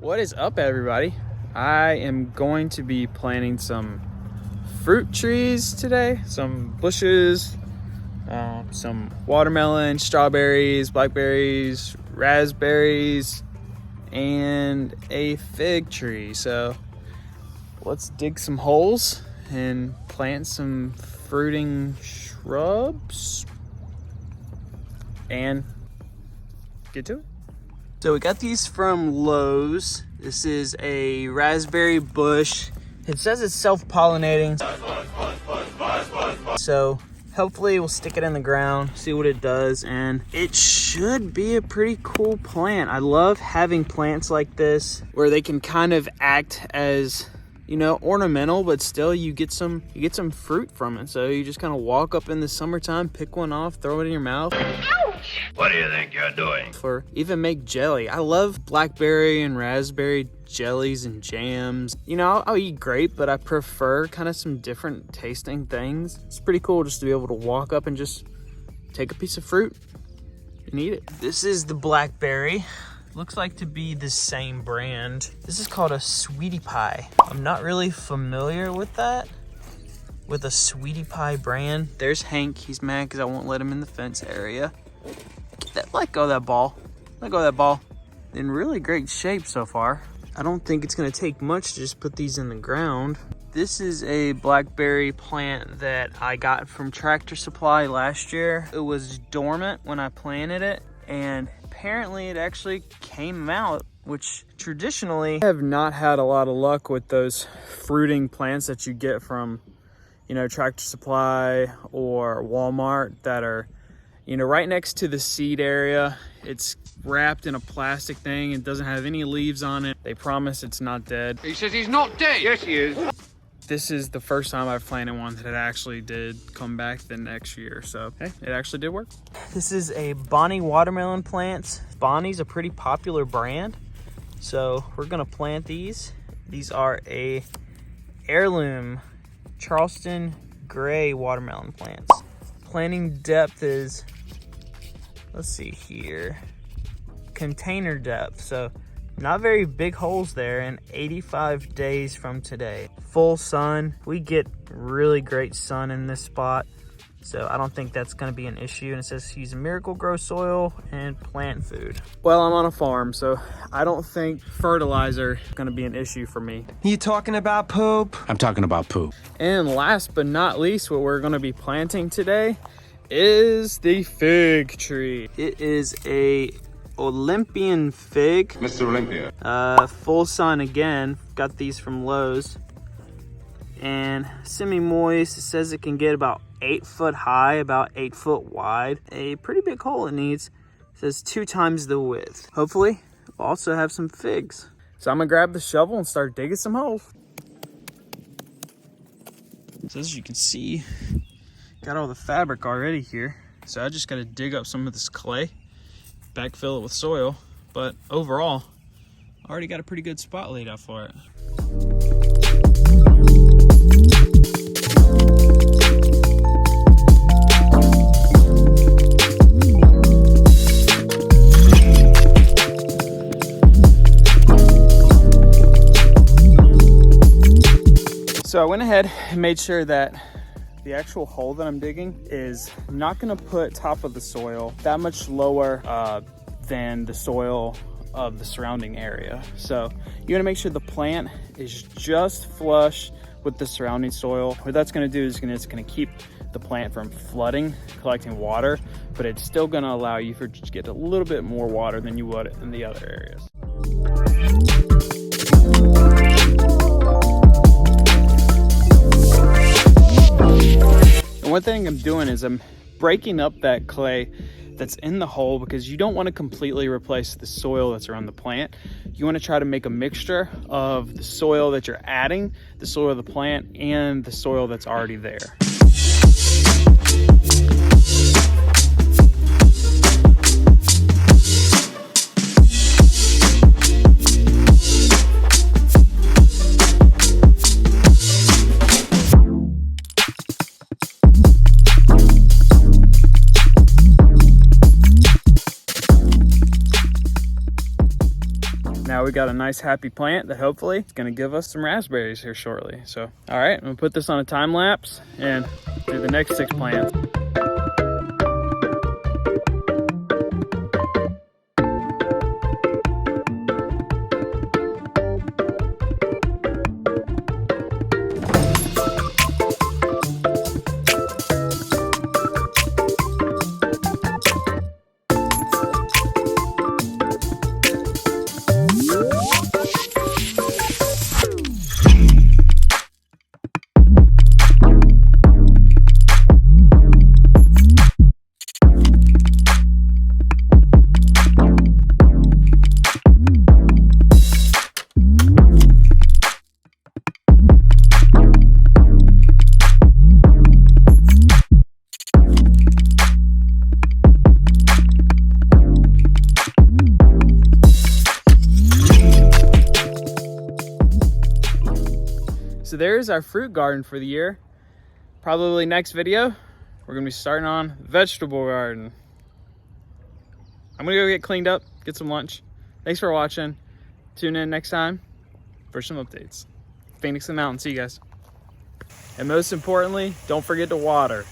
What is up, everybody? I am going to be planting some fruit trees today, some bushes, some watermelon, strawberries, blackberries, raspberries, and a fig tree. So let's dig some holes and plant some fruiting shrubs and get to it. So we got these from Lowe's. This is a raspberry bush. It says it's self-pollinating. So hopefully we'll stick it in the ground, see what it does, and it should be a pretty cool plant. I love having plants like this where they can kind of act as, you know, ornamental, but still you get some fruit from it. So you just kind of walk up in the summertime, pick one off, throw it in your mouth. Ouch! What do you think you're doing? Or even make jelly. I love blackberry and raspberry jellies and jams. You know, I'll eat grape, but I prefer kind of some different tasting things. It's pretty cool just to be able to walk up and just take a piece of fruit and eat it. This is the blackberry. Looks like to be the same brand. This is called a sweetie pie. I'm not really familiar with that, with a sweetie pie brand. There's Hank. He's mad because I won't let him in the fence area. Let go of that ball. Let go of that ball. In really great shape so far. I don't think it's gonna take much to just put these in the ground. This is a blackberry plant that I got from Tractor Supply last year. It was dormant when I planted it, and apparently it actually came out, which traditionally I have not had a lot of luck with those fruiting plants that you get from, you know, Tractor Supply or Walmart that are, you know, right next to the seed area. It's wrapped in a plastic thing and doesn't have any leaves on it. They promise it's not dead. He says he's not dead. Yes, he is. This is the first time I've planted one that actually did come back the next year. So, hey, it actually did work. This is a Bonnie watermelon plant. Bonnie's a pretty popular brand. So we're gonna plant these. These are a heirloom Charleston gray watermelon plants. Planting depth is, let's see here, container depth. So not very big holes there, and 85 days from today. Full sun. We get really great sun in this spot, so I don't think that's going to be an issue. And it says use Miracle Grow soil and plant food. Well, I'm on a farm, so I don't think fertilizer is going to be an issue for me. You talking about poop? I'm talking about poop. And last but not least, what we're going to be planting today is the fig tree. It is a Olympian fig. Mr. Olympia. Full sun again. Got these from Lowe's. And semi-moist. It says it can get about 8 foot high, about 8 foot wide. A pretty big hole it needs. It says 2 times the width. Hopefully, we'll also have some figs. So I'm gonna grab the shovel and start digging some holes. So as you can see, got all the fabric already here. So I just gotta dig up some of this clay, backfill it with soil, but overall, I already got a pretty good spot laid out for it. So I went ahead and made sure that the actual hole that I'm digging is not gonna put top of the soil that much lower than the soil of the surrounding area. So you wanna make sure the plant is just flush with the surrounding soil. What that's gonna do is it's gonna keep the plant from flooding, collecting water, but it's still gonna allow you to get a little bit more water than you would in the other areas. And one thing I'm doing is I'm breaking up that clay that's in the hole, because you don't want to completely replace the soil that's around the plant. You want to try to make a mixture of the soil that you're adding, the soil of the plant, and the soil that's already there. Now now we got a nice happy plant that hopefully is gonna give us some raspberries here shortly. So, all right, I'm gonna put this on a time lapse and do the next 6 plants. So there's our fruit garden for the year. Probably next video, we're gonna be starting on vegetable garden. I'm gonna go get cleaned up, get some lunch. Thanks for watching. Tune in next time for some updates. Phoenix and Mountain, see you guys. And most importantly, don't forget to water.